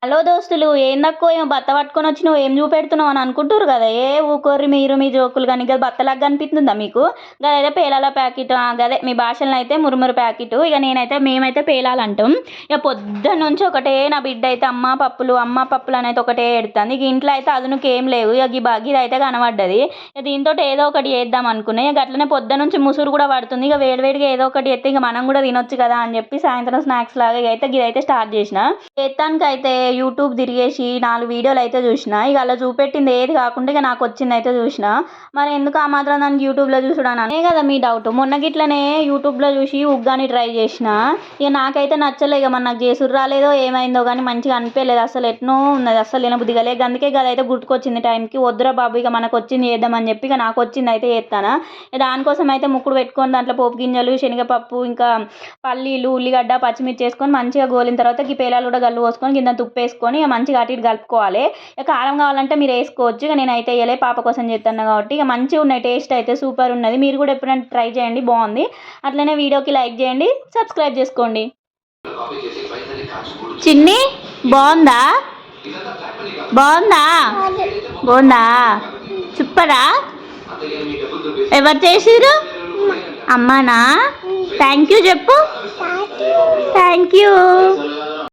Hello దోస్తులు, ఏందక్కో ఏమో బత్త పట్టుకొని వచ్చి నువ్వు ఏం చూపెడుతున్నావు అని అనుకుంటారు కదా. ఊకోర్రి మీరు మీ జోకులు కానీ ఇక బత్తలాగా కనిపిస్తుందా మీకు? గదైతే పేలాల ప్యాకెట్, గదే మీ భాషలను అయితే మురుమురు ప్యాకెట్. ఇక మేమైతే పేలాలంటాం. ఇక పొద్దున్న నుంచి ఒకటే నా బిడ్డ అయితే అమ్మ పప్పులు అనేది ఒకటే ఎడుతుంది. ఇక ఇంట్లో అయితే అదునుకి ఏం లేవు. ఇక ఇది అయితే కనబడ్డది. ఇక దీంతో ఏదో ఒకటి చేద్దాం అనుకున్నాయి. ఇక అట్లనే పొద్దున్న నుంచి ముసురు కూడా పడుతుంది. ఇక వేడివేడిగా ఏదో ఒకటి ఎత్తే ఇక మనం కూడా తినొచ్చు కదా అని చెప్పి సాయంత్రం స్నాక్స్ లాగా ఇదైతే స్టార్ట్ చేసిన. చేత్తానికైతే యూట్యూబ్ తిరిగేసి 4 వీడియోలు అయితే చూసిన. ఇక అలా చూపెట్టింది ఏది కాకుండా ఇక నాకు వచ్చింది అయితే చూసిన. మరి ఎందుకు ఆ మాత్రం దానికి యూట్యూబ్లో చూసుడాను అనే కదా మీ డౌట్. మొన్న గిట్లనే యూట్యూబ్లో చూసి ఉగ్గాని ట్రై చేసిన. ఇక నాకైతే నచ్చలే. ఇక మన నాకు చేసుడు రాలేదో ఏమైందో కానీ మంచిగా అనిపించలేదు. అసలు ఎట్నో ఉన్నది, అసలు తినబుద్దిగా లేదు. అందుకే అయితే గుర్తుకొచ్చింది టైంకి. వద్దురా బాబు ఇక మనకు వచ్చింది చేద్దామని చెప్పి ఇక నాకు వచ్చింది అయితే చేస్తాను. దానికోసం అయితే ముక్కుడు పెట్టుకొని దాంట్లో పోపు గింజలు, శనగపప్పు, ఇంకా పల్లీలు, ఉల్లిగడ్డ, పచ్చిమిర్చి వేసుకొని మంచిగా గోలిన తర్వాత ఈ పేలాలు కూడా గల్లు పోసుకొని కింద తుప్పు వేసుకొని మంచిగా అటు ఇటు కలుపుకోవాలి. ఇక కారం కావాలంటే మీరు వేసుకోవచ్చు. ఇక నేనైతే వేయలే, పాప కోసం చేస్తాను కాబట్టి. ఇక మంచిగా ఉన్నాయి, టేస్ట్ అయితే సూపర్ ఉన్నది. మీరు కూడా ఎప్పుడైనా ట్రై చేయండి, బాగుంది. అట్లనే వీడియోకి లైక్ చేయండి, సబ్స్క్రైబ్ చేసుకోండి. చిన్ని బాగుందా? బాగుందా? బాగుందా? సూపరా? ఎవరు చేసిరు? అమ్మానా? థ్యాంక్ యూ చెప్పు. Thank you.